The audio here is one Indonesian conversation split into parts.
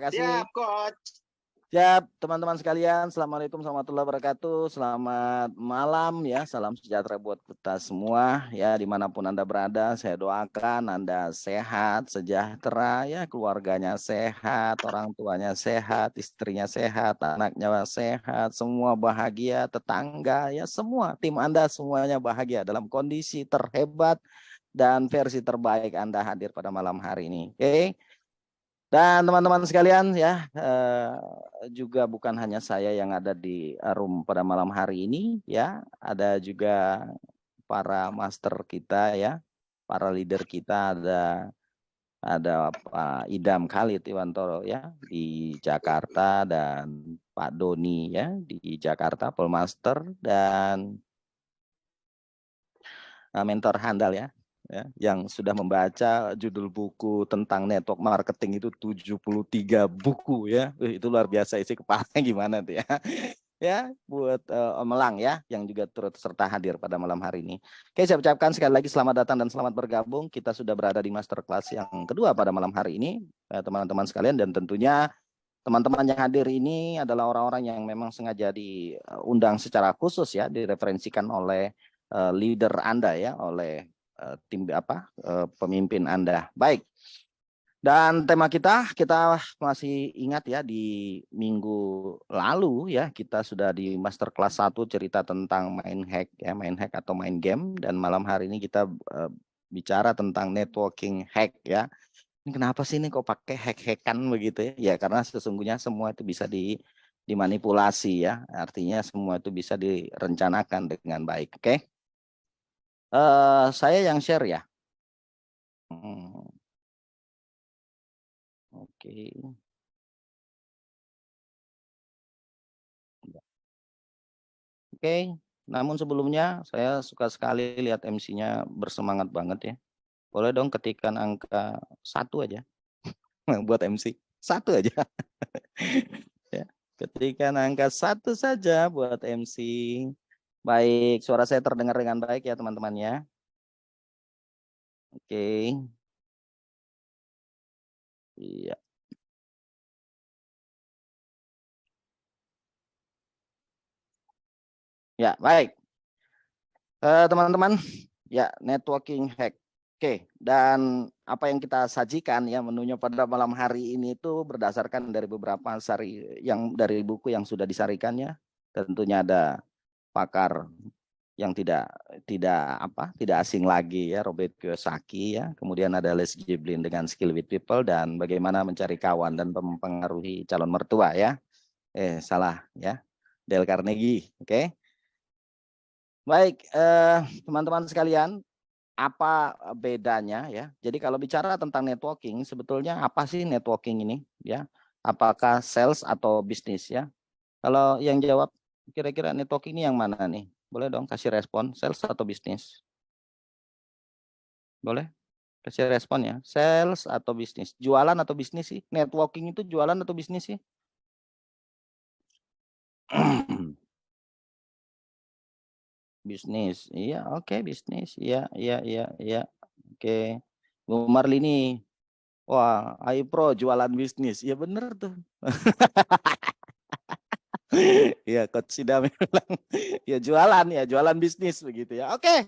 kasih. Siap, Coach. Siap, teman-teman sekalian. Assalamualaikum warahmatullahi wabarakatuh. Selamat malam ya. Salam sejahtera buat kita semua ya, dimanapun Anda berada. Saya doakan Anda sehat, sejahtera ya, keluarganya sehat, orang tuanya sehat, istrinya sehat, anaknya sehat, semua bahagia, tetangga ya, semua tim Anda semuanya bahagia dalam kondisi terhebat dan versi terbaik Anda hadir pada malam hari ini. Oke. Dan teman-teman sekalian ya, juga bukan hanya saya yang ada di room pada malam hari ini ya, ada juga para master kita ya, para leader kita, ada Pak Idam Khalid Iwantoro ya di Jakarta, dan Pak Doni ya di Jakarta, Polmaster, dan mentor handal ya, yang sudah membaca judul buku tentang network marketing itu 73 buku ya. Itu luar biasa, isi kepalanya gimana tuh ya. Ya, buat Om Elang ya, yang juga turut serta hadir pada malam hari ini. Oke, saya ucapkan sekali lagi selamat datang dan selamat bergabung. Kita sudah berada di masterclass yang kedua pada malam hari ini, teman-teman sekalian, dan tentunya teman-teman yang hadir ini adalah orang-orang yang memang sengaja diundang secara khusus ya, direferensikan oleh leader Anda ya, oleh tim pemimpin Anda. Baik. Dan tema kita masih ingat ya, di minggu lalu ya kita sudah di masterclass 1 cerita tentang main hack ya, main hack atau main game, dan malam hari ini kita bicara tentang networking hack ya. Ini kenapa sih ini kok pakai hack-hackan begitu ya? Ya karena sesungguhnya semua itu bisa dimanipulasi ya. Artinya semua itu bisa direncanakan dengan baik. Oke. Saya yang share ya. Oke. Oke. Namun sebelumnya saya suka sekali lihat MC-nya bersemangat banget ya. Boleh dong ketikan angka 1 aja buat MC. 1 aja. Ya. Ketikan angka 1 saja buat MC. Baik, suara saya terdengar dengan baik ya teman-teman ya. Oke. Iya. Ya, baik. Teman-teman, ya, networking hack. Oke, dan apa yang kita sajikan ya menunya pada malam hari ini itu berdasarkan dari beberapa dari buku yang sudah disarikannya. Tentunya ada pakar yang tidak asing lagi ya, Robert Kiyosaki ya. Kemudian ada Les Giblin dengan Skill with People dan bagaimana mencari kawan dan mempengaruhi calon mertua ya. Salah ya. Dale Carnegie, oke. Baik, teman-teman sekalian, apa bedanya ya? Jadi kalau bicara tentang networking, sebetulnya apa sih networking ini ya? Apakah sales atau bisnis ya? Kalau yang jawab kira-kira networking ini yang mana nih? Boleh dong kasih respon, sales atau bisnis? Boleh kasih respon ya. Sales atau bisnis? Jualan atau bisnis sih? Networking itu jualan atau bisnis sih? Bisnis. Iya, oke, bisnis. Iya, iya, iya, iya. Oke. Bu Marlini, wah, iPro jualan bisnis. Ya bener tuh. Iya, Coach Sida bilang ya jualan bisnis begitu ya. Oke.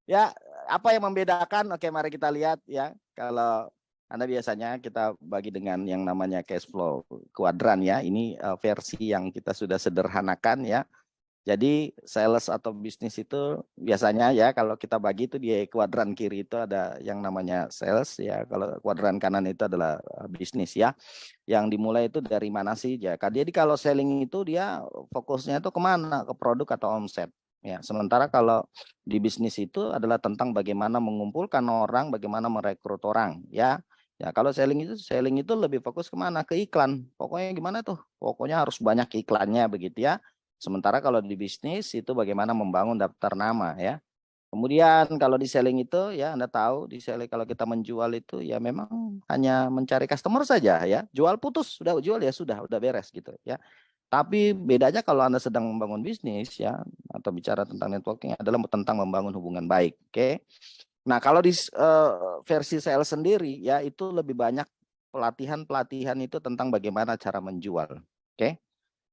Ya, apa yang membedakan? Oke, mari kita lihat ya. Kalau Anda biasanya kita bagi dengan yang namanya cash flow kuadran ya. Ini versi yang kita sudah sederhanakan ya. Jadi sales atau bisnis itu biasanya ya kalau kita bagi itu di kuadran kiri itu ada yang namanya sales ya, kalau kuadran kanan itu adalah bisnis ya. Yang dimulai itu dari mana sih ya? Jadi kalau selling itu dia fokusnya itu kemana? Ke produk atau omset ya. Sementara kalau di bisnis itu adalah tentang bagaimana mengumpulkan orang, bagaimana merekrut orang ya. Ya kalau selling itu lebih fokus kemana? Ke iklan. Pokoknya gimana tuh? Pokoknya harus banyak iklannya begitu ya. Sementara kalau di bisnis itu bagaimana membangun daftar nama ya. Kemudian kalau di selling itu ya Anda tahu di selling kalau kita menjual itu ya memang hanya mencari customer saja ya. Jual putus, sudah jual ya sudah beres gitu ya. Tapi bedanya kalau Anda sedang membangun bisnis ya atau bicara tentang networking adalah tentang membangun hubungan baik. Oke. Nah, kalau di versi sales sendiri ya itu lebih banyak pelatihan-pelatihan itu tentang bagaimana cara menjual. Oke.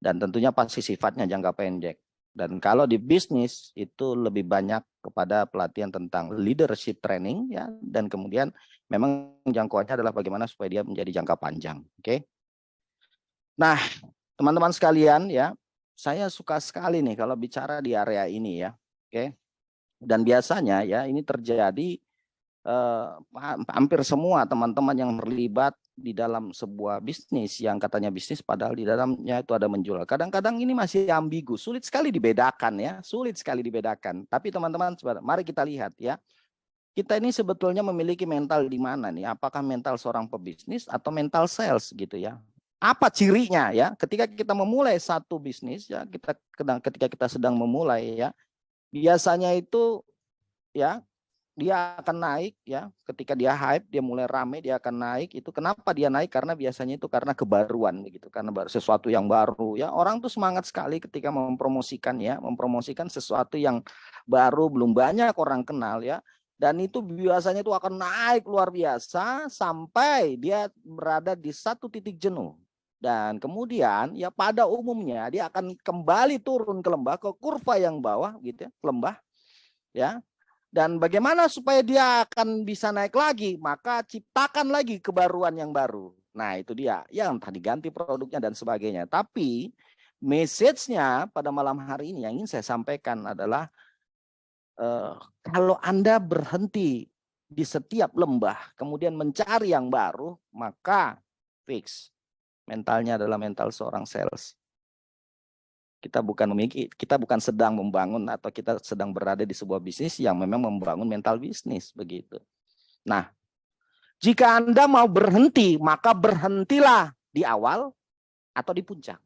Dan tentunya pasti sifatnya jangka pendek. Dan kalau di bisnis itu lebih banyak kepada pelatihan tentang leadership training ya, dan kemudian memang jangkauannya adalah bagaimana supaya dia menjadi jangka panjang. Oke. Nah, teman-teman sekalian ya, saya suka sekali nih kalau bicara di area ini ya. Oke. Dan biasanya ya ini terjadi hampir semua teman-teman yang terlibat di dalam sebuah bisnis yang katanya bisnis padahal di dalamnya itu ada menjual. Kadang-kadang ini masih ambigu, sulit sekali dibedakan ya, sulit sekali dibedakan. Tapi teman-teman, mari kita lihat ya. Kita ini sebetulnya memiliki mental di mana nih? Apakah mental seorang pebisnis atau mental sales gitu ya? Apa cirinya ya? Ketika kita memulai satu bisnis ya, ketika kita sedang memulai ya, biasanya itu ya dia akan naik ya, ketika dia hype, dia mulai rame, dia akan naik. Itu kenapa dia naik? Karena biasanya itu karena kebaruan begitu, karena sesuatu yang baru ya. Orang tuh semangat sekali ketika mempromosikan ya, mempromosikan sesuatu yang baru, belum banyak orang kenal ya. Dan itu biasanya itu akan naik luar biasa sampai dia berada di satu titik jenuh. Dan kemudian ya pada umumnya dia akan kembali turun ke lembah, ke kurva yang bawah gitu ya, lembah ya. Dan bagaimana supaya dia akan bisa naik lagi? Maka ciptakan lagi kebaruan yang baru. Nah itu dia, yang tadi ganti produknya dan sebagainya. Tapi message-nya pada malam hari ini yang ingin saya sampaikan adalah kalau Anda berhenti di setiap lembah, kemudian mencari yang baru, maka fix. Mentalnya adalah mental seorang sales. Kita bukan sedang membangun atau kita sedang berada di sebuah bisnis yang memang membangun mental bisnis begitu. Nah, jika Anda mau berhenti, maka berhentilah di awal atau di puncak.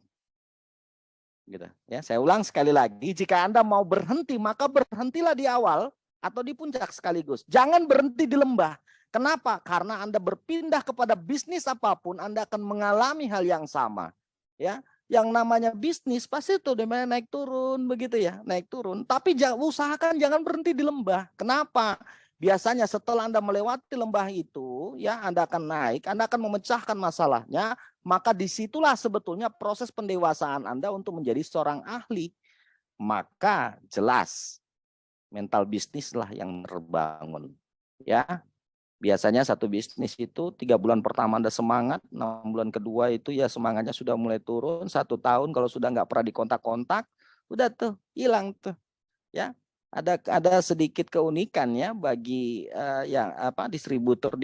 Gitu. Ya, saya ulang sekali lagi, jika Anda mau berhenti, maka berhentilah di awal atau di puncak sekaligus. Jangan berhenti di lembah. Kenapa? Karena Anda berpindah kepada bisnis apapun, Anda akan mengalami hal yang sama. Ya, yang namanya bisnis pasti itu dimana naik turun begitu ya, naik turun. Tapi usahakan jangan berhenti di lembah. Kenapa? Biasanya setelah Anda melewati lembah itu, ya Anda akan naik, Anda akan memecahkan masalahnya, maka disitulah sebetulnya proses pendewasaan Anda untuk menjadi seorang ahli. Maka jelas mental bisnis lah yang terbangun. Ya, biasanya satu bisnis itu 3 bulan pertama Anda semangat, 6 bulan kedua itu ya semangatnya sudah mulai turun, 1 tahun kalau sudah nggak pernah dikontak-kontak, udah tuh hilang tuh, ya. Ada sedikit keunikan ya bagi yang distributor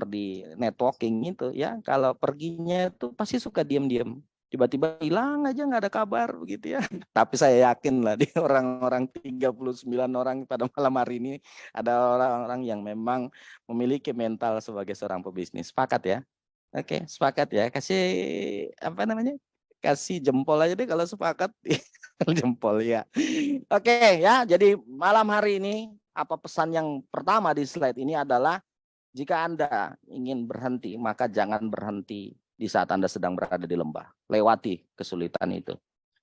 di networking itu ya, kalau perginya itu pasti suka diam-diam. Tiba-tiba hilang aja nggak ada kabar begitu ya. Tapi saya yakin lah di orang-orang 39 orang pada malam hari ini ada orang-orang yang memang memiliki mental sebagai seorang pebisnis. Sepakat ya? Oke, sepakat ya. Kasih apa namanya? Kasih jempol aja deh kalau sepakat. Jempol ya. Oke ya, jadi malam hari ini apa pesan yang pertama di slide ini adalah jika Anda ingin berhenti, maka jangan berhenti di saat Anda sedang berada di lembah. Lewati kesulitan itu.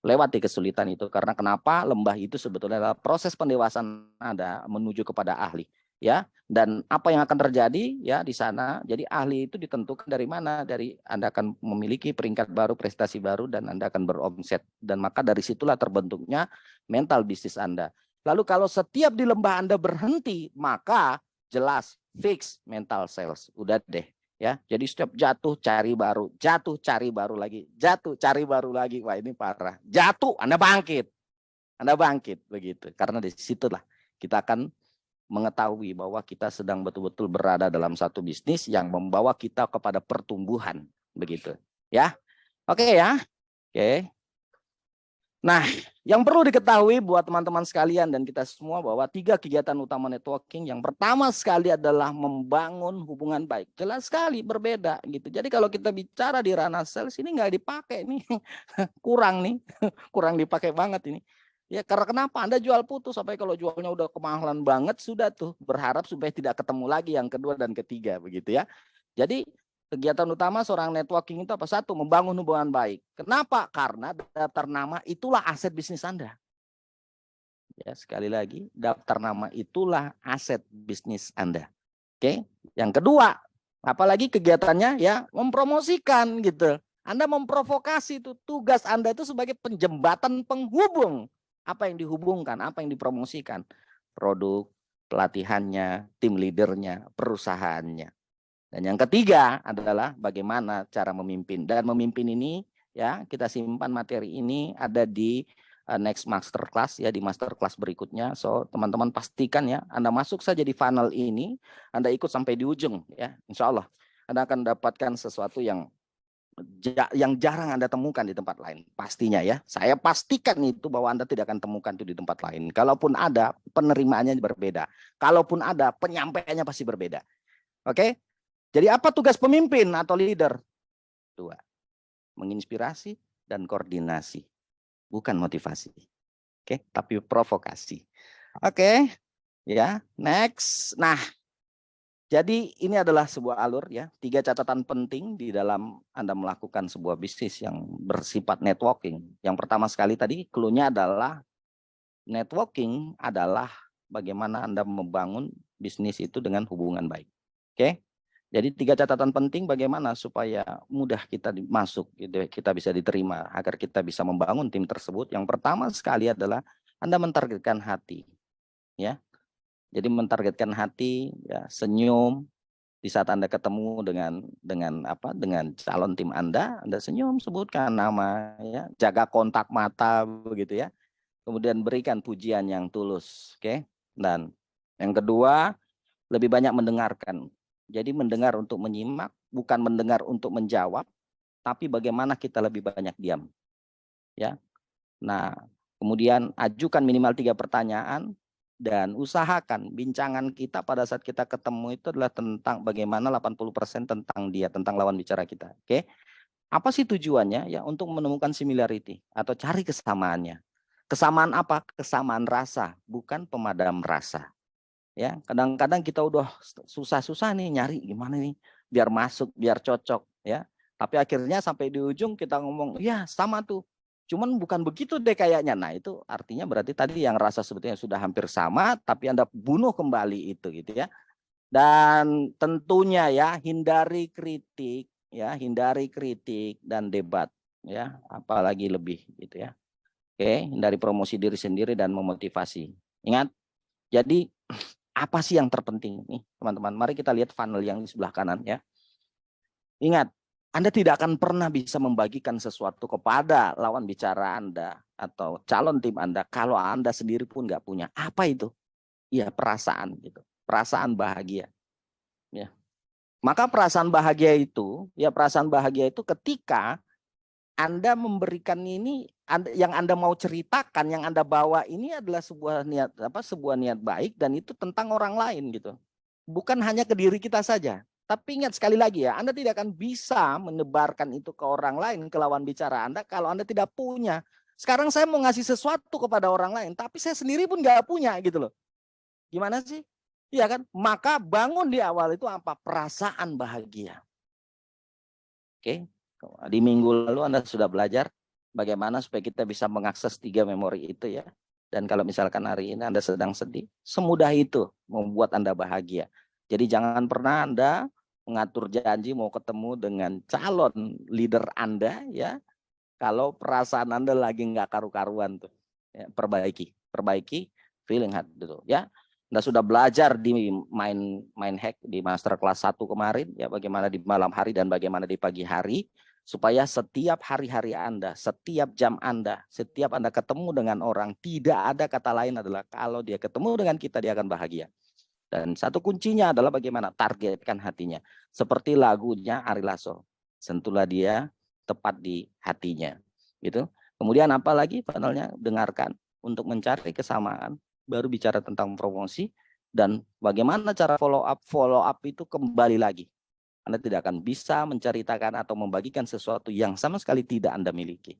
Lewati kesulitan itu karena kenapa? Lembah itu sebetulnya adalah proses pendewasaan Anda menuju kepada ahli, ya. Dan apa yang akan terjadi ya di sana? Jadi ahli itu ditentukan dari mana? Dari Anda akan memiliki peringkat baru, prestasi baru, dan Anda akan beromset. Dan maka dari situlah terbentuknya mental bisnis Anda. Lalu kalau setiap di lembah Anda berhenti, maka jelas fix mental sales. Udah deh. Ya, jadi setiap jatuh cari baru, jatuh cari baru lagi, jatuh cari baru lagi. Wah ini parah. Jatuh, Anda bangkit begitu. Karena di situlah kita akan mengetahui bahwa kita sedang betul-betul berada dalam satu bisnis yang membawa kita kepada pertumbuhan begitu. Ya, oke ya, oke. Nah, yang perlu diketahui buat teman-teman sekalian dan kita semua bahwa 3 kegiatan utama networking. Yang pertama sekali adalah membangun hubungan baik. Jelas sekali berbeda gitu. Jadi kalau kita bicara di ranah sales ini nggak dipakai nih, kurang nih, kurang dipakai banget ini. Ya karena kenapa? Anda jual putus sampai kalau jualnya udah kemahalan banget sudah tuh berharap supaya tidak ketemu lagi yang kedua dan ketiga begitu ya. Jadi kegiatan utama seorang networking itu apa? Satu, membangun hubungan baik. Kenapa? Karena daftar nama itulah aset bisnis Anda. Ya, sekali lagi, daftar nama itulah aset bisnis Anda. Oke. Yang kedua, Apalagi kegiatannya ya mempromosikan gitu. Anda memprovokasi itu, tugas Anda itu sebagai penjembatan penghubung. Apa yang dihubungkan, apa yang dipromosikan? Produk, pelatihannya, tim leadernya, perusahaannya. Dan yang ketiga adalah bagaimana cara memimpin. Dan memimpin ini ya kita simpan materi ini ada di next masterclass ya, di masterclass berikutnya. So teman-teman pastikan ya Anda masuk saja di funnel ini, Anda ikut sampai di ujung ya. Insya Allah Anda akan mendapatkan sesuatu yang jarang Anda temukan di tempat lain. Pastinya ya. Saya pastikan itu bahwa Anda tidak akan temukan itu di tempat lain. Kalaupun ada, penerimaannya berbeda. Kalaupun ada, penyampaiannya pasti berbeda. Oke? Jadi apa tugas pemimpin atau leader? Dua, menginspirasi dan koordinasi, bukan motivasi. Oke, tapi provokasi. Oke, ya, next. Nah, jadi ini adalah sebuah alur ya, 3 catatan penting di dalam Anda melakukan sebuah bisnis yang bersifat networking. Yang pertama sekali tadi clue-nya adalah networking adalah bagaimana Anda membangun bisnis itu dengan hubungan baik. Oke? Jadi 3 catatan penting bagaimana supaya mudah kita masuk, gitu, kita bisa diterima agar kita bisa membangun tim tersebut. Yang pertama sekali adalah Anda mentargetkan hati, ya. Jadi mentargetkan hati, ya, senyum di saat Anda ketemu dengan calon tim Anda senyum, sebutkan nama, ya, jaga kontak mata, begitu ya. Kemudian berikan pujian yang tulus, oke? Dan yang kedua, lebih banyak mendengarkan. Jadi mendengar untuk menyimak, bukan mendengar untuk menjawab, tapi bagaimana kita lebih banyak diam. Ya. Nah, kemudian ajukan minimal 3 pertanyaan dan usahakan bincangan kita pada saat kita ketemu itu adalah tentang bagaimana 80% tentang dia, tentang lawan bicara kita. Oke. Apa sih tujuannya? Ya, untuk menemukan similarity atau cari kesamaannya. Kesamaan apa? Kesamaan rasa, bukan pemadam rasa. Ya, kadang-kadang kita udah susah-susah nih nyari gimana nih biar masuk, biar cocok ya. Tapi akhirnya sampai di ujung kita ngomong, ya sama tuh. Cuman bukan begitu deh kayaknya. Nah, itu artinya berarti tadi yang rasa sebetulnya sudah hampir sama, tapi Anda bunuh kembali itu gitu ya. Dan tentunya ya hindari kritik dan debat ya, apalagi lebih gitu ya. Oke, hindari promosi diri sendiri dan memotivasi. Ingat, jadi apa sih yang terpenting nih, teman-teman? Mari kita lihat funnel yang di sebelah kanan ya. Ingat, Anda tidak akan pernah bisa membagikan sesuatu kepada lawan bicara Anda atau calon tim Anda kalau Anda sendiri pun nggak punya. Apa itu? Ya, perasaan gitu. Perasaan bahagia. Ya. Maka perasaan bahagia itu ketika Anda memberikan ini, yang Anda mau ceritakan, yang Anda bawa ini adalah sebuah niat baik dan itu tentang orang lain gitu. Bukan hanya ke diri kita saja. Tapi ingat sekali lagi ya, Anda tidak akan bisa menyebarkan itu ke orang lain, ke lawan bicara Anda kalau Anda tidak punya. Sekarang saya mau ngasih sesuatu kepada orang lain, tapi saya sendiri pun nggak punya gitu loh. Gimana sih? Iya kan? Maka bangun di awal itu apa? Perasaan bahagia. Oke. Di minggu lalu Anda sudah belajar bagaimana supaya kita bisa mengakses 3 memori itu ya. Dan kalau misalkan hari ini Anda sedang sedih, semudah itu membuat Anda bahagia. Jadi jangan pernah Anda mengatur janji mau ketemu dengan calon leader Anda ya. Kalau perasaan Anda lagi nggak karu-karuan tuh. Ya, perbaiki feeling hati itu ya. Anda sudah belajar di main hack di masterclass 1 kemarin ya, bagaimana di malam hari dan bagaimana di pagi hari, supaya setiap hari-hari Anda, setiap jam Anda, setiap Anda ketemu dengan orang, tidak ada kata lain adalah kalau dia ketemu dengan kita dia akan bahagia. Dan satu kuncinya adalah bagaimana targetkan hatinya. Seperti lagunya Ari Lasso, sentuhlah dia tepat di hatinya. Gitu. Kemudian apa lagi panelnya? Dengarkan untuk mencari kesamaan, baru bicara tentang promosi dan bagaimana cara follow up itu kembali lagi. Anda tidak akan bisa menceritakan atau membagikan sesuatu yang sama sekali tidak Anda miliki.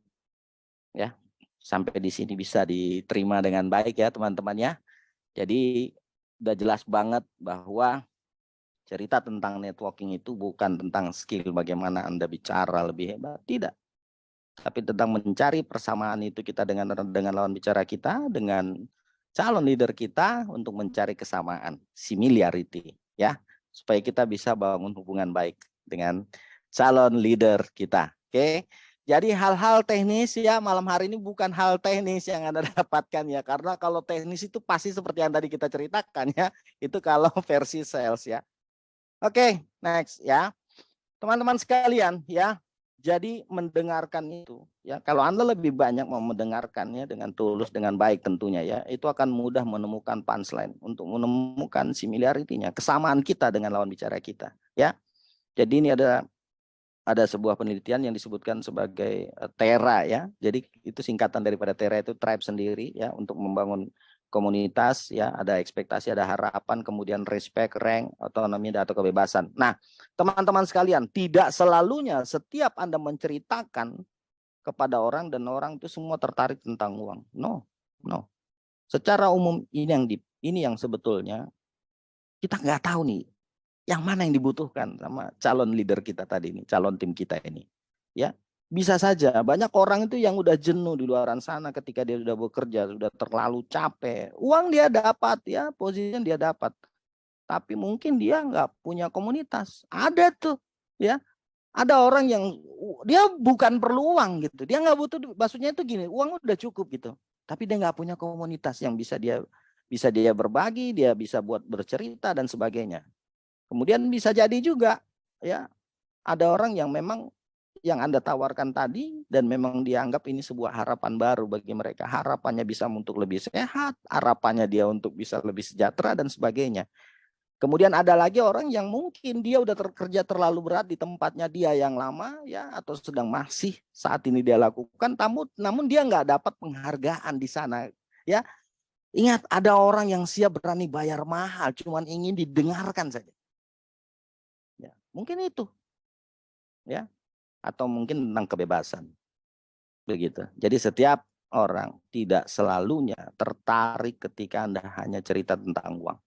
Ya, sampai di sini bisa diterima dengan baik ya teman-teman ya. Jadi udah jelas banget bahwa cerita tentang networking itu bukan tentang skill bagaimana Anda bicara lebih hebat, tidak. Tapi tentang mencari persamaan itu kita dengan lawan bicara kita, dengan calon leader kita untuk mencari kesamaan, similarity ya. supaya kita bisa bangun hubungan baik dengan calon leader kita. Oke. Jadi hal-hal teknis ya malam hari ini bukan hal teknis yang Anda dapatkan ya. Karena kalau teknis itu pasti seperti yang tadi kita ceritakan ya. Itu kalau versi sales ya. Oke, next ya. Teman-teman sekalian ya. Jadi mendengarkan itu ya. Kalau Anda lebih banyak mau mendengarkannya dengan tulus, dengan baik tentunya ya. Itu akan mudah menemukan punchline. Untuk menemukan similarity-nya. Kesamaan kita dengan lawan bicara kita ya. Jadi ini ada sebuah penelitian yang disebutkan sebagai TERA ya. Jadi itu singkatan daripada TERA itu tribe sendiri ya, untuk membangun komunitas ya, ada ekspektasi, ada harapan, kemudian respect, rank, otonomi atau kebebasan. Nah, teman-teman sekalian, tidak selalunya setiap Anda menceritakan kepada orang dan orang itu semua tertarik tentang uang. No. Secara umum ini yang sebetulnya kita nggak tahu nih yang mana yang dibutuhkan sama calon leader kita tadi ini, calon tim kita ini. Ya, bisa saja banyak orang itu yang udah jenuh di luaran sana ketika dia sudah bekerja, sudah terlalu capek. Uang dia dapat ya, posisinya dia dapat. Tapi mungkin dia nggak punya komunitas. Ada tuh, ya. Ada orang yang dia bukan perlu uang gitu. Dia nggak butuh, maksudnya itu gini, uang udah cukup gitu. Tapi dia nggak punya komunitas yang bisa dia berbagi, dia bisa buat bercerita dan sebagainya. Kemudian bisa jadi juga ya ada orang yang memang yang Anda tawarkan tadi dan memang dianggap ini sebuah harapan baru bagi mereka. Harapannya bisa untuk lebih sehat, harapannya dia untuk bisa lebih sejahtera dan sebagainya. Kemudian ada lagi orang yang mungkin dia udah kerja terlalu berat di tempatnya dia yang lama ya, atau sedang masih saat ini dia lakukan, namun dia nggak dapat penghargaan di sana ya. Ingat, ada orang yang siap berani bayar mahal cuman ingin didengarkan saja. Ya, mungkin itu, ya, atau mungkin tentang kebebasan, begitu. Jadi setiap orang tidak selalunya tertarik ketika Anda hanya cerita tentang uang,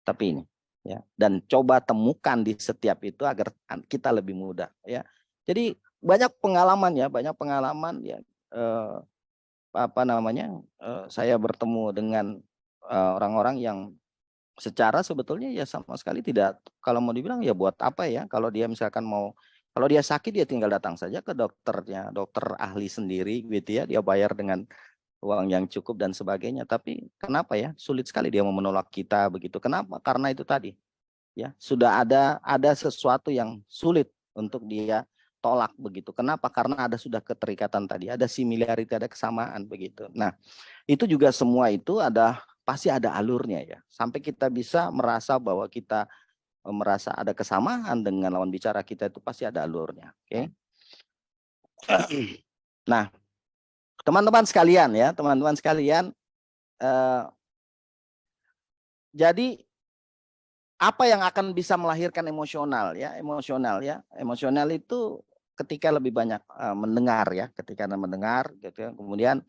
tapi ini, ya. Dan coba temukan di setiap itu agar kita lebih mudah, ya. Jadi banyak pengalaman ya, saya bertemu dengan orang-orang yang secara sebetulnya ya sama sekali tidak, kalau mau dibilang ya buat apa ya, kalau dia misalkan kalau dia sakit dia tinggal datang saja ke dokternya, dokter ahli sendiri gitu ya, dia bayar dengan uang yang cukup dan sebagainya. Tapi kenapa ya sulit sekali dia mau menolak kita begitu? Kenapa? Karena itu tadi ya, sudah ada sesuatu yang sulit untuk dia tolak begitu. Kenapa? Karena sudah keterikatan tadi, ada similarity, ada kesamaan begitu. Nah, itu juga semua itu pasti ada alurnya ya. Sampai kita bisa merasa bahwa kita merasa ada kesamaan dengan lawan bicara kita, itu pasti ada alurnya. Oke. Nah, teman-teman sekalian ya, jadi apa yang akan bisa melahirkan emosional ya? Emosional itu ketika lebih banyak mendengar ya, ketika Anda mendengar gitu ya, kemudian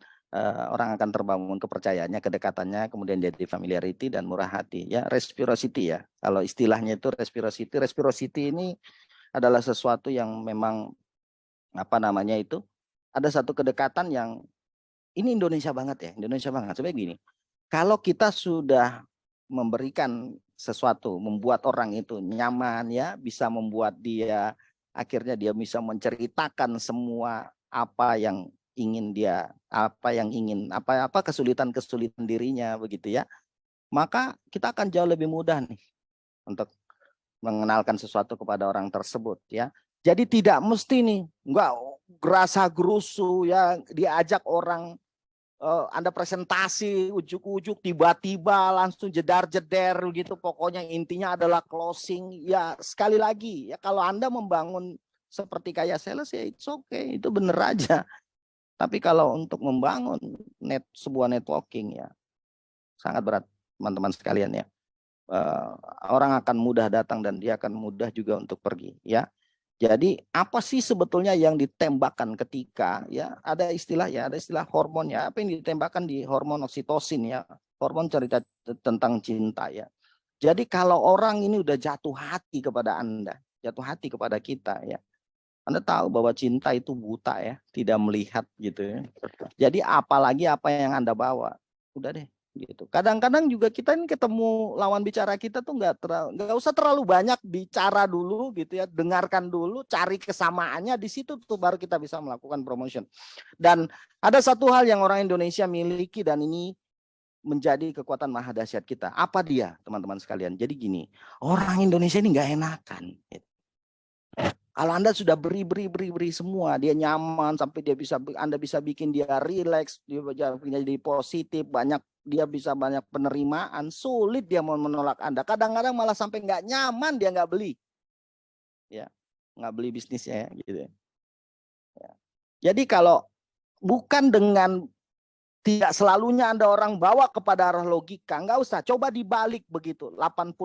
orang akan terbangun kepercayaannya, kedekatannya, kemudian jadi familiarity dan murah hati ya, reciprocity ya. Kalau istilahnya itu reciprocity ini adalah sesuatu yang memang ada satu kedekatan yang ini Indonesia banget ya, Indonesia banget. Sebenarnya gini, kalau kita sudah memberikan sesuatu, membuat orang itu nyaman ya, bisa membuat dia akhirnya dia bisa menceritakan semua apa yang ingin kesulitan dirinya begitu ya. Maka kita akan jauh lebih mudah nih untuk mengenalkan sesuatu kepada orang tersebut ya. Jadi tidak mesti nih enggak gerasa gerusu ya, diajak orang Anda presentasi ujuk-ujuk tiba-tiba langsung jedar-jeder gitu, pokoknya intinya adalah closing ya. Sekali lagi ya, kalau Anda membangun seperti kayak sales ya it's okay, itu bener aja. Tapi kalau untuk membangun sebuah networking ya sangat berat teman-teman sekalian ya. Orang akan mudah datang dan dia akan mudah juga untuk pergi ya. Jadi apa sih sebetulnya yang ditembakkan ketika ya ada istilah hormon ya, apa yang ditembakkan di hormon oksitosin ya, hormon cerita tentang cinta ya. Jadi kalau orang ini udah jatuh hati kepada Anda, jatuh hati kepada kita ya, Anda tahu bahwa cinta itu buta ya, tidak melihat gitu ya. Jadi apalagi apa yang Anda bawa, udah deh gitu. Kadang-kadang juga kita ini ketemu lawan bicara kita tuh nggak usah terlalu banyak bicara dulu gitu ya, dengarkan dulu, cari kesamaannya, di situ tuh baru kita bisa melakukan promotion. Dan ada satu hal yang orang Indonesia miliki dan ini menjadi kekuatan maha dahsyat kita. Apa dia, teman-teman sekalian? Jadi gini, orang Indonesia ini nggak enakan. Kalau Anda sudah beri semua, dia nyaman sampai Anda bisa bikin dia rileks, dia jadi positif, dia bisa banyak penerimaan, sulit dia mau menolak Anda. Kadang-kadang malah sampai nggak nyaman dia nggak beli, ya, nggak beli bisnisnya, ya, gitu. Ya. Jadi kalau bukan dengan tidak selalunya Anda orang bawa kepada arah logika, nggak usah, coba dibalik begitu. 80%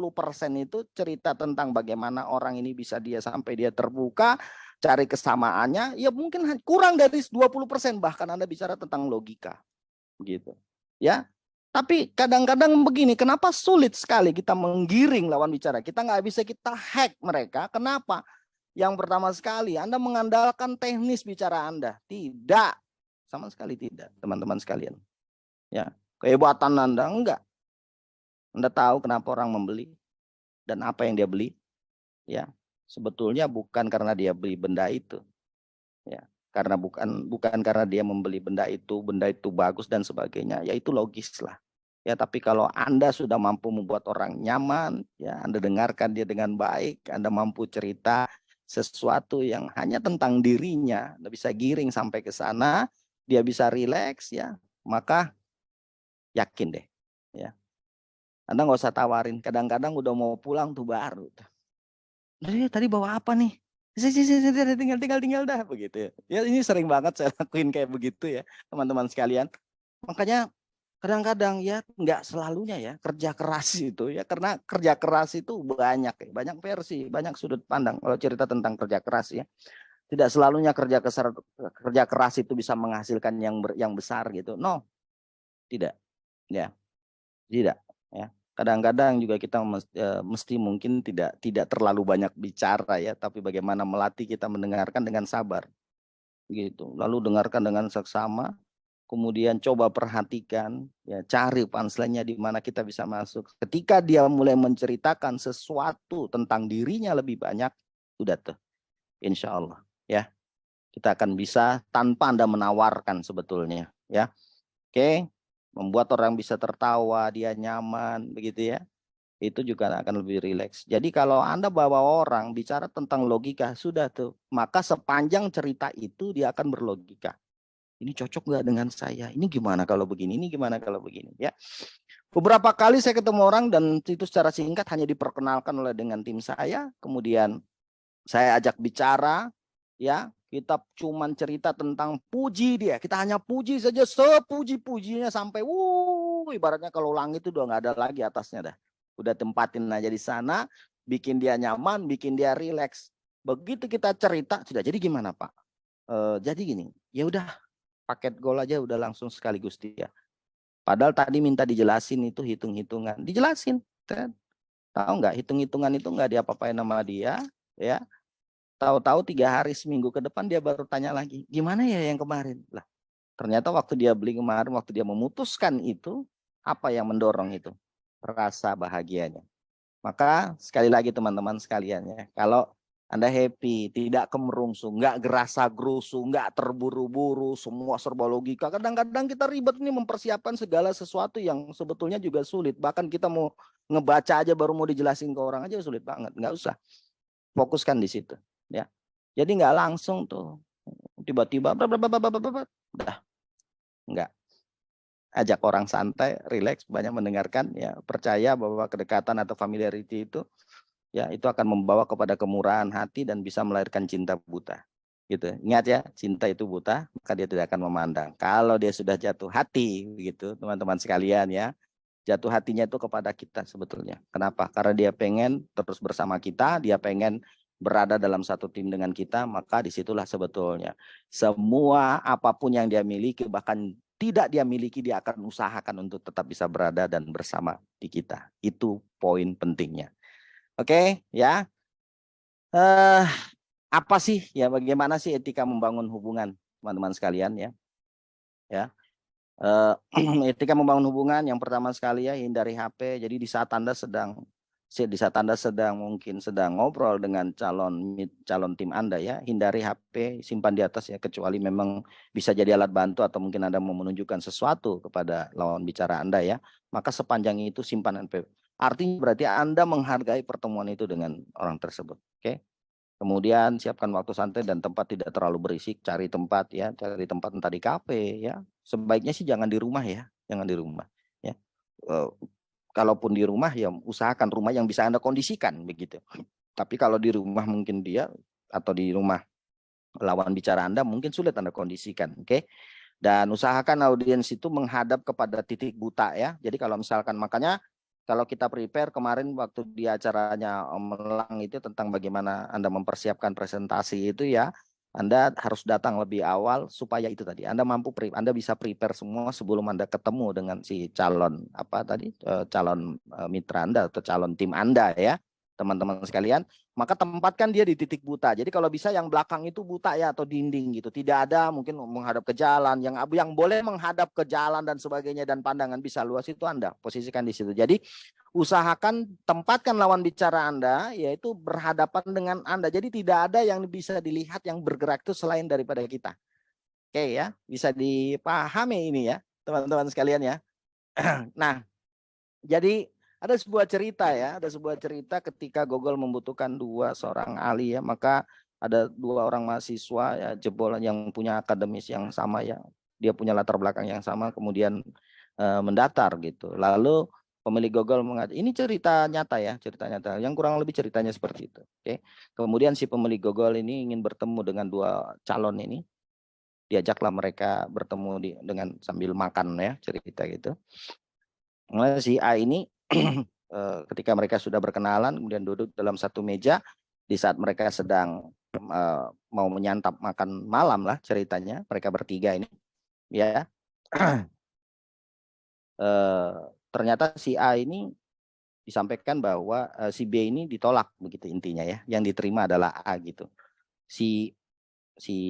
itu cerita tentang bagaimana orang ini bisa dia sampai dia terbuka, cari kesamaannya, ya mungkin kurang dari 20%, bahkan Anda bicara tentang logika. Gitu. Ya. Tapi kadang-kadang begini, kenapa sulit sekali kita menggiring lawan bicara? Kita nggak bisa kita hack mereka. Kenapa? Yang pertama sekali, Anda mengandalkan teknis bicara Anda. Tidak. Sama sekali tidak, teman-teman sekalian. Ya, kehebatan Anda enggak. Anda tahu kenapa orang membeli dan apa yang dia beli? Ya, sebetulnya bukan karena dia beli benda itu. Ya, karena bukan karena dia membeli benda itu bagus dan sebagainya. Ya itu logis lah. Ya, tapi kalau Anda sudah mampu membuat orang nyaman, ya Anda dengarkan dia dengan baik, Anda mampu cerita sesuatu yang hanya tentang dirinya, Anda bisa giring sampai ke sana, dia bisa rileks, ya, maka yakin deh, ya. Anda nggak usah tawarin. Kadang-kadang udah mau pulang tuh baru. Tadi bawa apa nih? Tinggal dah begitu. Ya ini sering banget saya lakuin kayak begitu ya, teman-teman sekalian. Makanya kadang-kadang ya nggak selalunya ya kerja keras itu ya, karena kerja keras itu banyak ya, banyak versi, banyak sudut pandang kalau cerita tentang kerja keras ya. Tidak selalunya kerja keras itu bisa menghasilkan yang besar gitu. No, tidak. Ya, tidak. Ya. Kadang-kadang juga kita mesti mungkin tidak terlalu banyak bicara ya, tapi bagaimana melatih kita mendengarkan dengan sabar. Gitu. Lalu dengarkan dengan seksama, kemudian coba perhatikan, ya cari punchline-nya di mana kita bisa masuk. Ketika dia mulai menceritakan sesuatu tentang dirinya lebih banyak, sudah tuh, insya Allah, ya kita akan bisa tanpa Anda menawarkan sebetulnya, ya. Oke, membuat orang bisa tertawa, dia nyaman, begitu ya. Itu juga akan lebih rileks. Jadi kalau Anda bawa orang bicara tentang logika, sudah tuh, maka sepanjang cerita itu dia akan berlogika. Ini cocok nggak dengan saya? Ini gimana kalau begini? Ini gimana kalau begini? Ya. Beberapa kali saya ketemu orang dan itu secara singkat hanya diperkenalkan oleh dengan tim saya. Kemudian saya ajak bicara, ya kita cuman cerita tentang puji dia. Kita hanya puji saja sepuji-pujinya sampai ibaratnya kalau langit itu udah nggak ada lagi atasnya dah. Udah tempatin aja di sana, bikin dia nyaman, bikin dia rileks. Begitu kita cerita, sudah jadi gimana Pak? Jadi gini, ya udah paket gol aja udah langsung sekaligus dia. Padahal tadi minta dijelasin itu hitung-hitungan, dijelasin. Tahu nggak hitung-hitungan itu nggak diapa-apain sama dia, ya. Tahu-tahu 3 hari seminggu ke depan dia baru tanya lagi, gimana ya yang kemarin? Lah, ternyata waktu dia beli kemarin, waktu dia memutuskan itu, apa yang mendorong itu? Rasa bahagianya. Maka sekali lagi teman-teman sekalian ya, kalau Anda happy, tidak kemerungsung, nggak gerasa gerusu, nggak terburu-buru, semua serba logika. Kadang-kadang kita ribet nih mempersiapkan segala sesuatu yang sebetulnya juga sulit. Bahkan kita mau ngebaca aja baru mau dijelasin ke orang aja sulit banget. Nggak usah. Fokuskan di situ. Ya. Jadi nggak langsung tuh tiba-tiba udah nggak. Ajak orang santai, rileks, banyak mendengarkan, ya percaya bahwa kedekatan atau familiarity itu ya itu akan membawa kepada kemurahan hati dan bisa melahirkan cinta buta. Gitu. Ingat ya, cinta itu buta, maka dia tidak akan memandang. Kalau dia sudah jatuh hati, begitu teman-teman sekalian ya, jatuh hatinya itu kepada kita sebetulnya. Kenapa? Karena dia pengen terus bersama kita, dia pengen berada dalam satu tim dengan kita, maka disitulah sebetulnya semua apapun yang dia miliki, bahkan tidak dia miliki, dia akan usahakan untuk tetap bisa berada dan bersama di kita. Itu poin pentingnya. Oke, ya. Apa sih ya? Bagaimana sih etika membangun hubungan, teman-teman sekalian ya? Ya. Ketika membangun hubungan, yang pertama sekali ya hindari HP. Jadi di saat Anda mungkin sedang ngobrol dengan calon tim Anda ya, hindari HP, simpan di atas ya, kecuali memang bisa jadi alat bantu atau mungkin Anda mau menunjukkan sesuatu kepada lawan bicara Anda ya, maka sepanjang itu simpan HP. Artinya berarti Anda menghargai pertemuan itu dengan orang tersebut. Oke. Kemudian siapkan waktu santai dan tempat tidak terlalu berisik, cari tempat entah di kafe ya. Sebaiknya sih jangan di rumah ya, jangan di rumah ya. Kalaupun di rumah ya usahakan rumah yang bisa Anda kondisikan begitu. Tapi kalau di rumah mungkin dia atau di rumah lawan bicara Anda mungkin sulit Anda kondisikan, oke? Dan usahakan audiens itu menghadap kepada titik buta ya. Jadi kalau misalkan makanya kalau kita prepare kemarin waktu di acaranya Om Melang itu tentang bagaimana Anda mempersiapkan presentasi itu ya, Anda harus datang lebih awal supaya itu tadi Anda Anda bisa prepare semua sebelum Anda ketemu dengan si calon calon mitra Anda atau calon tim Anda ya, teman-teman sekalian. Maka tempatkan dia di titik buta. Jadi kalau bisa yang belakang itu buta ya atau dinding gitu. Tidak ada mungkin menghadap ke jalan, yang boleh menghadap ke jalan dan sebagainya dan pandangan bisa luas itu Anda posisikan di situ. Jadi usahakan tempatkan lawan bicara Anda yaitu berhadapan dengan Anda. Jadi tidak ada yang bisa dilihat yang bergerak itu selain daripada kita. Oke ya, bisa dipahami ini ya, teman-teman sekalian ya. Nah, jadi ada sebuah cerita ketika Gogol membutuhkan seorang ahli ya, maka ada 2 orang mahasiswa ya jebolan yang punya akademis yang sama ya, dia punya latar belakang yang sama, kemudian mendaftar gitu. Lalu pemilik Gogol mengatakan, ini cerita nyata, yang kurang lebih ceritanya seperti itu. Oke. Kemudian si pemilik Gogol ini ingin bertemu dengan 2 calon ini, diajaklah mereka bertemu dengan sambil makan ya, cerita gitu. Nah, si A ini ketika mereka sudah berkenalan kemudian duduk dalam satu meja di saat mereka sedang mau menyantap makan malam lah ceritanya, mereka bertiga ini ya. Ternyata si A ini disampaikan bahwa si B ini ditolak begitu intinya ya, yang diterima adalah A gitu. Si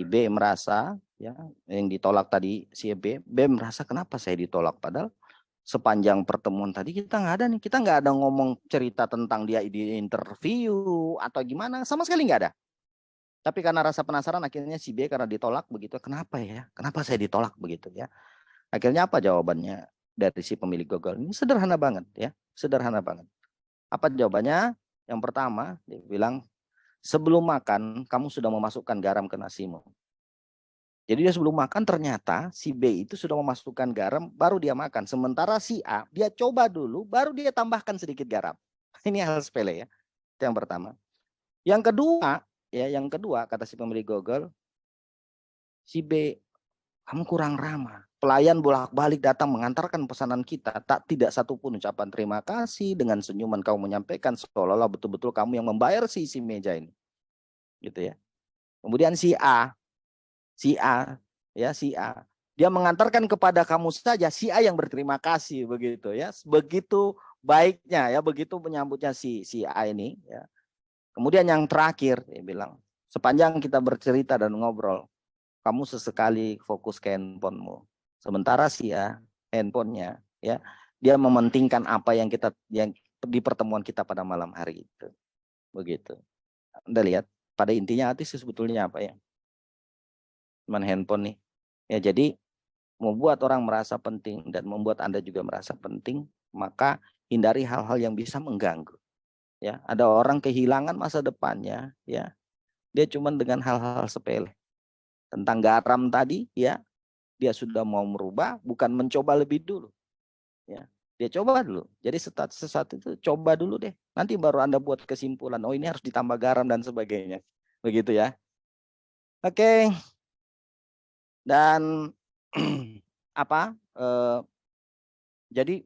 B merasa ya, yang ditolak tadi si B merasa kenapa saya ditolak, padahal sepanjang pertemuan tadi kita nggak ada ngomong cerita tentang dia di interview atau gimana, sama sekali nggak ada. Tapi karena rasa penasaran akhirnya si B karena ditolak begitu, kenapa saya ditolak begitu ya. Akhirnya apa jawabannya dari si pemilik Google ini? Sederhana banget ya, sederhana banget. Apa jawabannya? Yang pertama dia bilang, sebelum makan kamu sudah memasukkan garam ke nasimu. Jadi dia sebelum makan ternyata si B itu sudah memasukkan garam baru dia makan. Sementara si A dia coba dulu baru dia tambahkan sedikit garam. Ini hal sepele ya. Itu yang pertama. Yang kedua kata si pemilik Google, si B kamu kurang ramah. Pelayan bolak-balik datang mengantarkan pesanan kita, tidak satupun ucapan terima kasih, dengan senyuman kamu menyampaikan seolah-olah betul-betul kamu yang membayar si meja ini. Gitu ya. Kemudian si A dia mengantarkan kepada kamu saja, si A yang berterima kasih begitu ya, begitu baiknya ya, begitu menyambutnya si A ini ya. Kemudian yang terakhir dia bilang, sepanjang kita bercerita dan ngobrol kamu sesekali fokus ke handphonemu, sementara si A handphonenya ya, dia mementingkan apa yang di pertemuan kita pada malam hari itu begitu. Anda lihat pada intinya artis sebetulnya apa ya, cuman handphone nih ya. Jadi membuat orang merasa penting dan membuat Anda juga merasa penting, maka hindari hal-hal yang bisa mengganggu ya. Ada orang kehilangan masa depannya ya, dia cuma dengan hal-hal sepele tentang garam tadi ya, dia sudah mau merubah, bukan mencoba lebih dulu ya. Dia coba dulu. Jadi sesuatu itu coba dulu deh, nanti baru Anda buat kesimpulan, oh ini harus ditambah garam dan sebagainya begitu ya. Oke. Dan jadi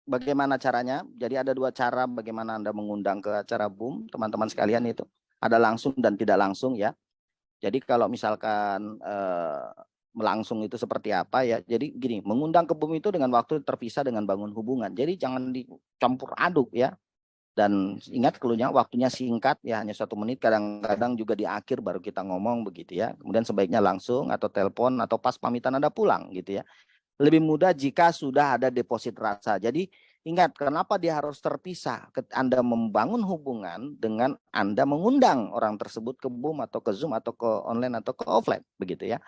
bagaimana caranya? Jadi ada 2 cara bagaimana Anda mengundang ke acara BUM, teman-teman sekalian itu. Ada langsung dan tidak langsung ya. Jadi kalau misalkan langsung itu seperti apa ya. Jadi gini, mengundang ke BUM itu dengan waktu terpisah dengan bangun hubungan. Jadi jangan dicampur aduk ya. Dan ingat klunya, waktunya singkat ya, hanya 1 menit, kadang-kadang juga di akhir baru kita ngomong begitu ya. Kemudian sebaiknya langsung atau telepon atau pas pamitan Anda pulang gitu ya. Lebih mudah jika sudah ada deposit rasa. Jadi ingat, kenapa dia harus terpisah? Anda membangun hubungan dengan Anda mengundang orang tersebut ke Boom atau ke Zoom atau ke online atau ke offline, begitu ya.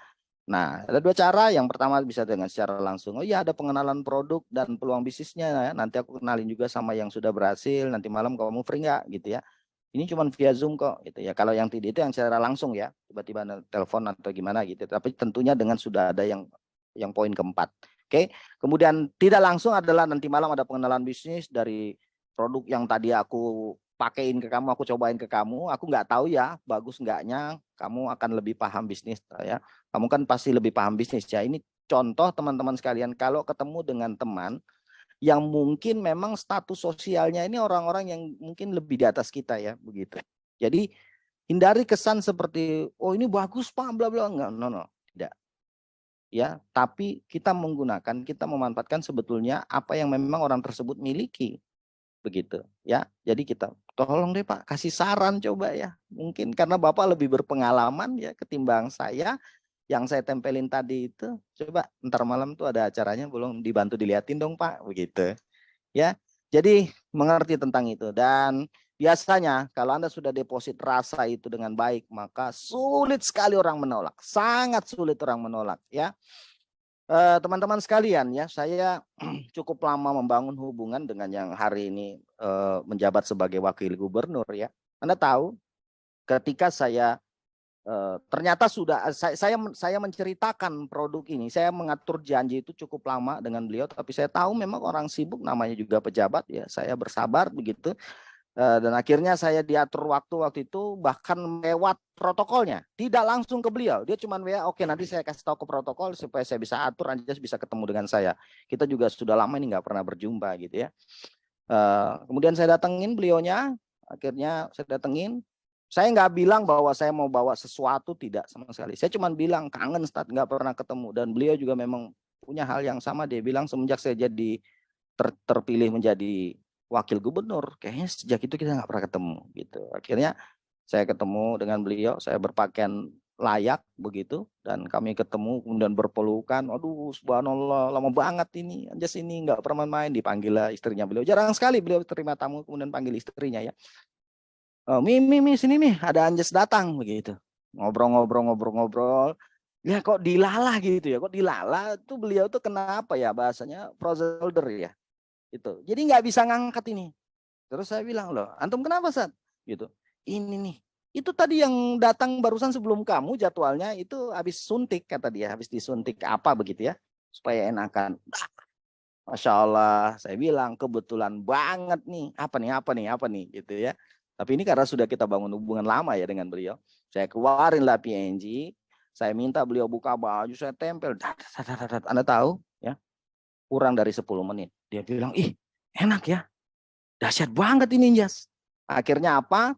Nah, ada dua cara. Yang pertama bisa dengan secara langsung. Oh iya, ada pengenalan produk dan peluang bisnisnya ya. Nanti aku kenalin juga sama yang sudah berhasil. Nanti malam kamu free nggak gitu ya. Ini cuma via Zoom kok gitu ya. Kalau yang tidak itu yang secara langsung ya. Tiba-tiba telepon atau gimana gitu. Tapi tentunya dengan sudah ada yang poin keempat. Oke. Kemudian tidak langsung adalah nanti malam ada pengenalan bisnis dari produk yang tadi aku pakein ke kamu, aku cobain ke kamu, aku nggak tahu ya bagus nggaknya, kamu akan lebih paham bisnis ya. Kamu kan pasti lebih paham bisnis ya. Ini contoh teman-teman sekalian, kalau ketemu dengan teman yang mungkin memang status sosialnya ini orang-orang yang mungkin lebih di atas kita ya, begitu. Jadi hindari kesan seperti oh ini bagus Pak bla bla, enggak, no, tidak. Ya, tapi kita memanfaatkan sebetulnya apa yang memang orang tersebut miliki, begitu ya. Jadi kita tolong deh Pak kasih saran coba ya, mungkin karena Bapak lebih berpengalaman ya ketimbang saya yang saya tempelin tadi itu. Coba ntar malam tuh ada acaranya, belum dibantu diliatin dong Pak, begitu ya. Jadi mengerti tentang itu. Dan biasanya kalau Anda sudah deposit rasa itu dengan baik, maka sulit sekali orang menolak, sangat sulit orang menolak ya. Teman-teman sekalian ya, saya cukup lama membangun hubungan dengan yang hari ini menjabat sebagai wakil gubernur ya. Anda tahu ketika saya ternyata sudah saya menceritakan produk ini, saya mengatur janji itu cukup lama dengan beliau, tapi saya tahu memang orang sibuk, namanya juga pejabat ya. Saya bersabar begitu. Dan akhirnya saya diatur waktu itu bahkan lewat protokolnya, tidak langsung ke beliau. Dia cuma WA, oke nanti saya kasih tahu ke protokol supaya saya bisa atur, Anjas bisa ketemu dengan saya. Kita juga sudah lama ini nggak pernah berjumpa gitu ya. Kemudian saya datengin beliaunya, akhirnya saya datengin. Saya nggak bilang bahwa saya mau bawa sesuatu, tidak sama sekali. Saya cuma bilang kangen Stad, nggak pernah ketemu. Dan beliau juga memang punya hal yang sama. Dia bilang semenjak saya jadi terpilih menjadi wakil gubernur, kayaknya sejak itu kita nggak pernah ketemu gitu. Akhirnya saya ketemu dengan beliau, saya berpakaian layak begitu, dan kami ketemu kemudian berpelukan. Aduh subhanallah, lama banget ini Anjas ini nggak pernah main. Dipanggil lah istrinya beliau, jarang sekali beliau terima tamu kemudian panggil istrinya ya. Oh, Mi sini Mi, ada Anjas datang begitu. Ngobrol. Ya kok dilalah gitu ya, kok dilalah tuh beliau tuh kenapa ya, bahasanya frozen shoulder ya. Itu. Jadi nggak bisa ngangkat ini. Terus saya bilang, loh, antum kenapa Sat? Gitu. Ini nih, itu tadi yang datang barusan sebelum kamu jadwalnya itu habis suntik, kata dia, habis disuntik apa begitu ya, supaya enakan. Masya Allah, saya bilang kebetulan banget nih, apa nih, gitu ya. Tapi ini karena sudah kita bangun hubungan lama ya dengan beliau. Saya keluarin lah PNG, saya minta beliau buka baju, saya tempel. Anda tahu ya, kurang dari 10 menit. Dia bilang, ih enak ya, dahsyat banget ini Jas. Akhirnya apa?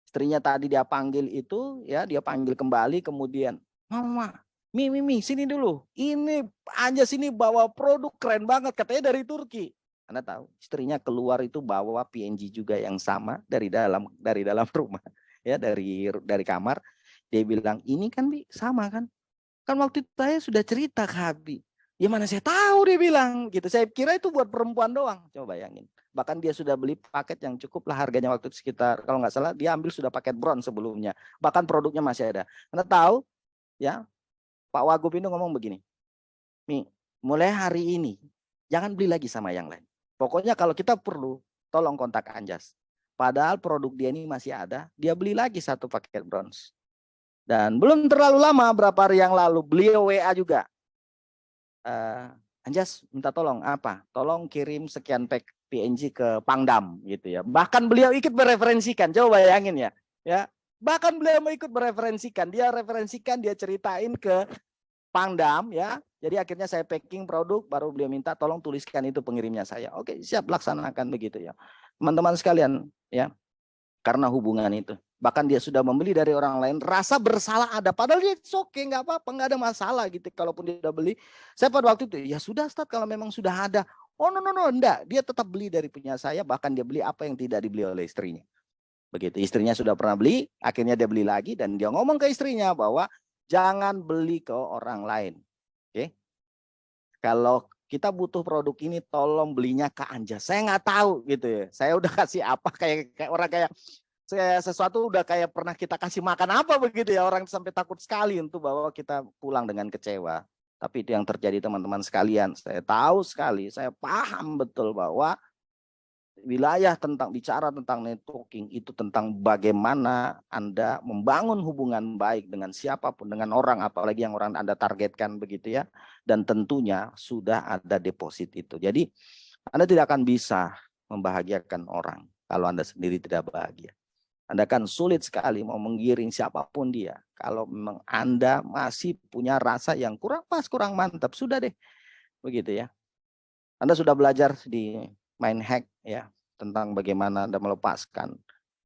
Istrinya tadi dia panggil itu, ya dia panggil kembali, kemudian, Mama, Mi, sini dulu. Ini Anjas sini bawa produk keren banget, katanya dari Turki. Anda tahu, istrinya keluar itu bawa PNG juga yang sama dari dalam rumah, ya dari kamar. Dia bilang, ini kan Bi, sama kan? Kan waktu itu saya sudah cerita ke Habib. Ya mana saya tahu, dia bilang gitu. Saya kira itu buat perempuan doang. Coba bayangin. Bahkan dia sudah beli paket yang cukup lah harganya waktu itu sekitar, kalau nggak salah dia ambil sudah paket bronze sebelumnya. Bahkan produknya masih ada. Anda tahu ya, Pak Wagub itu ngomong begini. Mi, mulai hari ini jangan beli lagi sama yang lain. Pokoknya kalau kita perlu tolong kontak Anjas. Padahal produk dia ini masih ada, dia beli lagi satu paket bronze. Dan belum terlalu lama, berapa hari yang lalu beliau WA juga. Anjas minta tolong apa? Tolong kirim sekian pack PNG ke Pangdam gitu ya. Bahkan beliau ikut mereferensikan. Coba bayangin ya. Ya. Bahkan beliau mau ikut mereferensikan. Dia referensikan, dia ceritain ke Pangdam ya. Jadi akhirnya saya packing produk, baru beliau minta tolong tuliskan itu pengirimnya saya. Oke, siap, laksanakan begitu ya. Teman-teman sekalian ya. Karena hubungan itu. Bahkan dia sudah membeli dari orang lain, rasa bersalah ada. Padahal dia oke, nggak apa-apa, nggak ada masalah gitu. Kalaupun dia sudah beli, saya pada waktu itu, ya sudah Ustaz, kalau memang sudah ada. Oh no, enggak. Dia tetap beli dari punya saya, bahkan dia beli apa yang tidak dibeli oleh istrinya. Begitu, istrinya sudah pernah beli, akhirnya dia beli lagi, dan dia ngomong ke istrinya bahwa jangan beli ke orang lain. Oke. Kalau kita butuh produk ini, tolong belinya ke Anja. Saya nggak tahu gitu ya. Saya udah kasih apa, kayak orang kayak sesuatu udah kayak pernah kita kasih makan apa begitu ya. Orang sampai takut sekali untuk bahwa kita pulang dengan kecewa. Tapi itu yang terjadi teman-teman sekalian. Saya tahu sekali, saya paham betul bahwa wilayah bicara tentang networking itu tentang bagaimana Anda membangun hubungan baik dengan siapapun, dengan orang, apalagi yang orang Anda targetkan begitu ya. Dan tentunya sudah ada deposit itu. Jadi Anda tidak akan bisa membahagiakan orang kalau Anda sendiri tidak bahagia. Anda kan sulit sekali mau menggiring siapapun dia. Kalau memang Anda masih punya rasa yang kurang pas, kurang mantap, sudah deh. Begitu ya. Anda sudah belajar di Mindhack ya, tentang bagaimana Anda melepaskan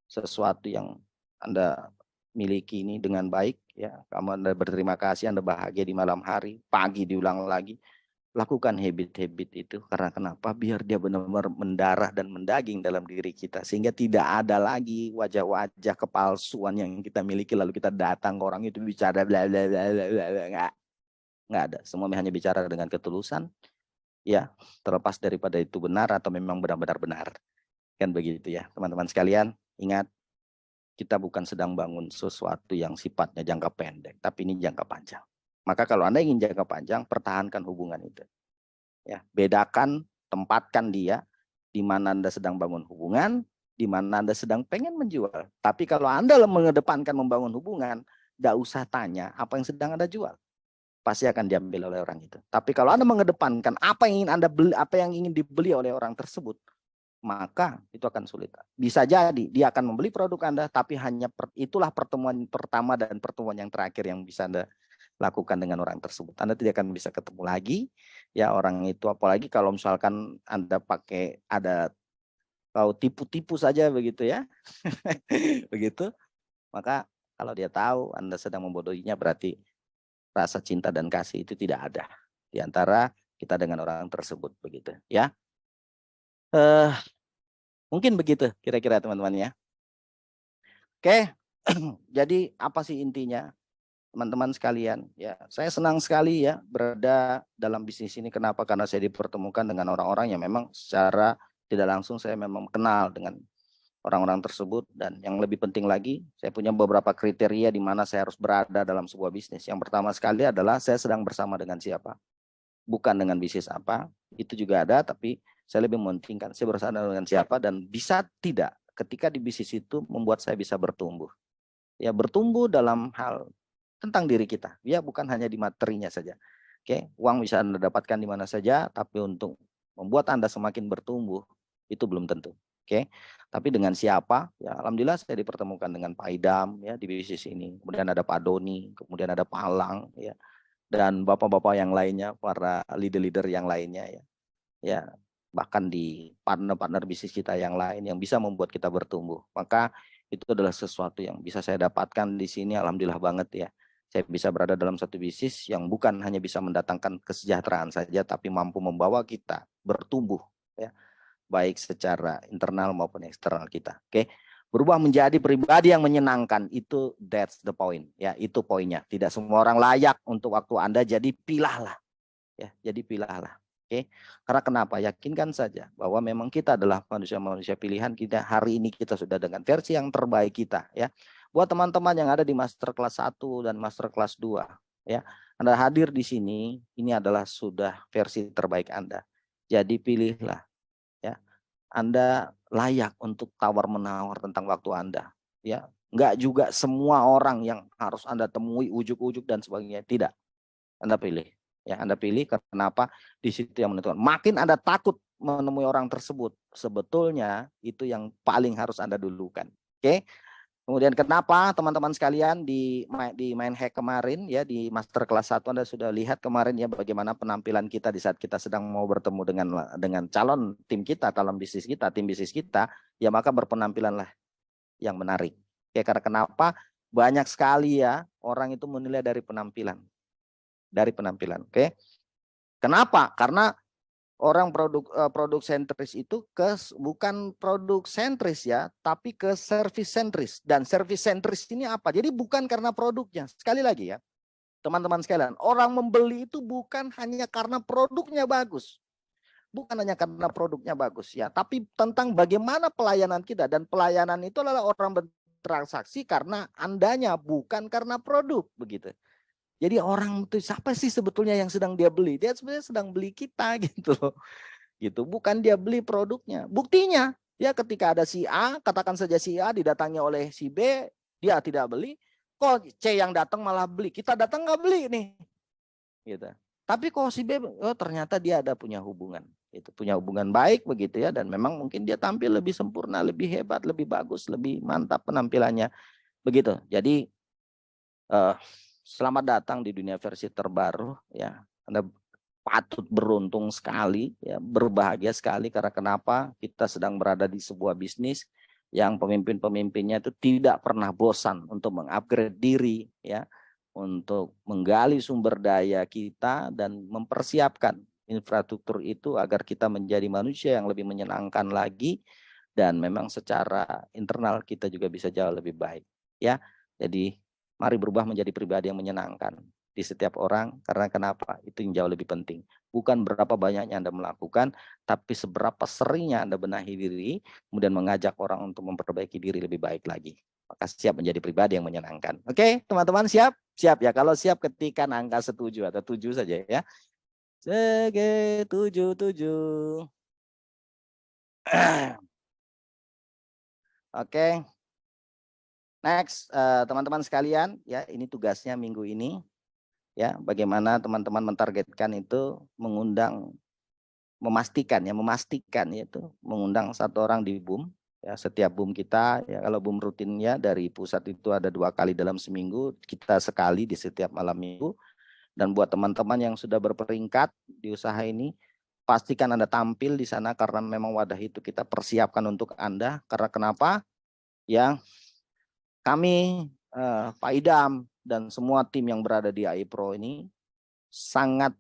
sesuatu yang Anda miliki ini dengan baik ya. Anda berterima kasih, Anda bahagia di malam hari, pagi diulang lagi. Lakukan habit-habit itu karena kenapa? Biar dia benar-benar mendarah dan mendaging dalam diri kita sehingga tidak ada lagi wajah-wajah kepalsuan yang kita miliki lalu kita datang ke orang itu bicara bla bla bla bla. Nggak ada. Semua hanya bicara dengan ketulusan. Ya, terlepas daripada itu benar atau memang benar-benar benar. Kan begitu ya, teman-teman sekalian. Ingat, kita bukan sedang bangun sesuatu yang sifatnya jangka pendek, tapi ini jangka panjang. Maka kalau Anda ingin jangka panjang, pertahankan hubungan itu. Ya, bedakan, tempatkan dia di mana Anda sedang bangun hubungan, di mana Anda sedang pengen menjual. Tapi kalau Anda mengedepankan membangun hubungan, tidak usah tanya apa yang sedang Anda jual. Pasti akan diambil oleh orang itu. Tapi kalau Anda mengedepankan apa yang ingin Anda beli, apa yang ingin dibeli oleh orang tersebut, maka itu akan sulit. Bisa jadi dia akan membeli produk Anda, tapi hanya itulah pertemuan pertama dan pertemuan yang terakhir yang bisa Anda lakukan dengan orang tersebut. Anda tidak akan bisa ketemu lagi ya orang itu, apalagi kalau misalkan Anda pakai ada kau tipu-tipu saja begitu ya. Begitu, maka kalau dia tahu Anda sedang membodohinya, berarti rasa cinta dan kasih itu tidak ada di antara kita dengan orang tersebut begitu ya. Mungkin begitu kira-kira teman-teman ya. Oke. Jadi apa sih intinya teman-teman sekalian ya? Saya senang sekali ya berada dalam bisnis ini. Kenapa? Karena saya dipertemukan dengan orang-orang yang memang secara tidak langsung saya memang kenal dengan orang-orang tersebut. Dan yang lebih penting lagi, saya punya beberapa kriteria di mana saya harus berada dalam sebuah bisnis. Yang pertama sekali adalah saya sedang bersama dengan siapa, bukan dengan bisnis apa. Itu juga ada, tapi saya lebih mementingkan saya bersama dengan siapa dan bisa tidak ketika di bisnis itu membuat saya bisa bertumbuh. Ya, bertumbuh dalam hal tentang diri kita. Ya, bukan hanya di materinya saja. Oke, uang bisa Anda dapatkan di mana saja, tapi untuk membuat Anda semakin bertumbuh itu belum tentu. Oke. Tapi dengan siapa? Ya, alhamdulillah saya dipertemukan dengan Pak Idam ya di bisnis ini. Kemudian ada Pak Doni, kemudian ada Pak Alang ya. Dan bapak-bapak yang lainnya, para leader-leader yang lainnya ya. Ya, bahkan di partner-partner bisnis kita yang lain yang bisa membuat kita bertumbuh. Maka itu adalah sesuatu yang bisa saya dapatkan di sini, alhamdulillah banget ya. Saya bisa berada dalam satu bisnis yang bukan hanya bisa mendatangkan kesejahteraan saja, tapi mampu membawa kita bertumbuh ya, baik secara internal maupun eksternal kita. Oke. Berubah menjadi pribadi yang menyenangkan, itu that's the point ya, itu poinnya. Tidak semua orang layak untuk waktu Anda, jadi pilahlah ya, jadi pilahlah. Oke, karena kenapa? Yakinkan saja bahwa memang kita adalah manusia-manusia pilihan. Kita hari ini kita sudah dengan versi yang terbaik kita ya. Buat teman-teman yang ada di master kelas 1 dan master kelas 2 ya, Anda hadir di sini, ini adalah sudah versi terbaik Anda. Jadi pilihlah ya. Anda layak untuk tawar-menawar tentang waktu Anda ya. Enggak juga semua orang yang harus Anda temui ujuk-ujuk dan sebagainya, tidak. Anda pilih. Ya, Anda pilih kenapa? Di situ yang menentukan. Makin Anda takut menemui orang tersebut, sebetulnya itu yang paling harus Anda dulukan. Oke. Kemudian kenapa teman-teman sekalian di Mindhack kemarin ya, di master kelas 1 Anda sudah lihat kemarin ya bagaimana penampilan kita di saat kita sedang mau bertemu dengan calon tim kita, calon bisnis kita, tim bisnis kita, ya maka berpenampilanlah yang menarik. Ya, karena kenapa? Banyak sekali ya orang itu menilai dari penampilan. Dari penampilan, oke? Kenapa? Karena orang produk sentris itu bukan produk sentris ya, tapi ke service sentris. Dan service sentris ini apa? Jadi bukan karena produknya. Sekali lagi ya, Teman-teman sekalian, orang membeli itu bukan hanya karena produknya bagus. Bukan hanya karena produknya bagus ya, tapi tentang bagaimana pelayanan kita, dan pelayanan itu adalah orang bertransaksi karena Andanya, bukan karena produk, begitu. Jadi orang itu siapa sih sebetulnya yang sedang dia beli? Dia sebenarnya sedang beli kita gitu loh. Gitu, bukan dia beli produknya. Buktinya, ya ketika ada si A, katakan saja si A didatangi oleh si B, dia tidak beli, kok C yang datang malah beli. Kita datang nggak beli nih. Gitu. Tapi kok si B, oh ternyata dia ada punya hubungan. Itu punya hubungan baik begitu ya, dan memang mungkin dia tampil lebih sempurna, lebih hebat, lebih bagus, lebih mantap penampilannya. Begitu. Jadi selamat datang di dunia versi terbaru ya. Anda patut beruntung sekali ya, berbahagia sekali, karena kenapa? Kita sedang berada di sebuah bisnis yang pemimpin-pemimpinnya itu tidak pernah bosan untuk mengupgrade diri ya, untuk menggali sumber daya kita dan mempersiapkan infrastruktur itu agar kita menjadi manusia yang lebih menyenangkan lagi, dan memang secara internal kita juga bisa jauh lebih baik ya. Jadi mari berubah menjadi pribadi yang menyenangkan di setiap orang, karena kenapa? Itu yang jauh lebih penting. Bukan berapa banyaknya Anda melakukan, tapi seberapa seringnya Anda benahi diri, kemudian mengajak orang untuk memperbaiki diri lebih baik lagi. Maka siap menjadi pribadi yang menyenangkan. Oke, teman-teman siap? Siap ya. Kalau siap ketikkan angka 7 atau 7 saja ya. Tujuh, 7. Oke. Next, teman-teman sekalian, ya ini tugasnya minggu ini. Ya, bagaimana teman-teman mentargetkan itu memastikan yaitu mengundang 1 orang di boom ya. Setiap boom kita ya, kalau boom rutinnya dari pusat itu ada 2 kali dalam seminggu, kita sekali di setiap malam minggu. Dan buat teman-teman yang sudah berperingkat di usaha ini, pastikan Anda tampil di sana, karena memang wadah itu kita persiapkan untuk Anda. Karena kenapa? Ya, kami Pak Idam dan semua tim yang berada di AI Pro ini sangat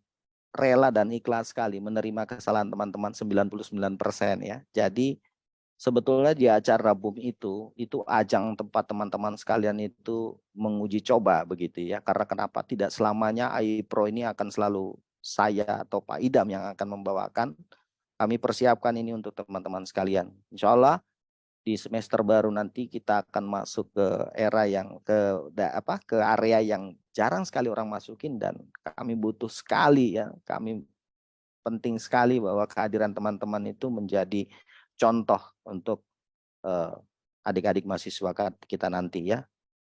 rela dan ikhlas sekali menerima kesalahan teman-teman 99% ya. Jadi sebetulnya di acara boom itu ajang tempat teman-teman sekalian itu menguji coba begitu ya. Karena kenapa? Tidak selamanya AI Pro ini akan selalu saya atau Pak Idam yang akan membawakan. Kami persiapkan ini untuk teman-teman sekalian. Insya Allah di semester baru nanti kita akan masuk ke era yang ke area yang jarang sekali orang masukin, dan kami butuh sekali ya, kami penting sekali bahwa kehadiran teman-teman itu menjadi contoh untuk adik-adik mahasiswa kita nanti ya.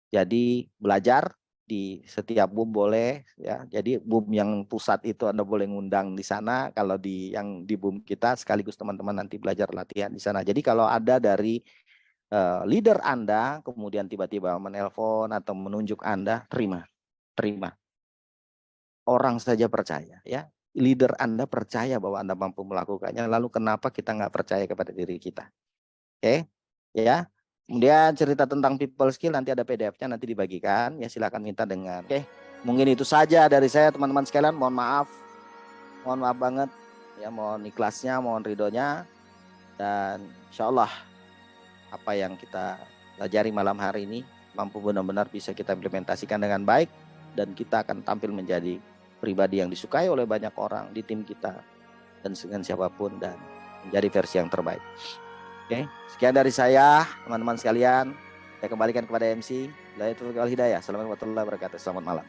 Jadi belajar di setiap boom boleh ya. Jadi boom yang pusat itu Anda boleh ngundang di sana. Kalau di yang di boom kita sekaligus teman-teman nanti belajar latihan di sana. Jadi kalau ada dari leader Anda kemudian tiba-tiba menelpon atau menunjuk Anda, terima. Orang saja percaya ya. Leader Anda percaya bahwa Anda mampu melakukannya. Lalu kenapa kita nggak percaya kepada diri kita? Oke, ya. Kemudian cerita tentang people skill nanti ada PDF-nya, nanti dibagikan ya, silakan minta dengan. Oke, mungkin itu saja dari saya teman-teman sekalian. Mohon maaf banget ya, mohon ikhlasnya, mohon ridhonya, dan insya Allah apa yang kita pelajari malam hari ini mampu benar-benar bisa kita implementasikan dengan baik, dan kita akan tampil menjadi pribadi yang disukai oleh banyak orang di tim kita dan dengan siapapun, dan menjadi versi yang terbaik. Oke, sekian dari saya, teman-teman sekalian. Saya kembalikan kepada MC. Assalamualaikum warahmatullahi wabarakatuh. Selamat malam.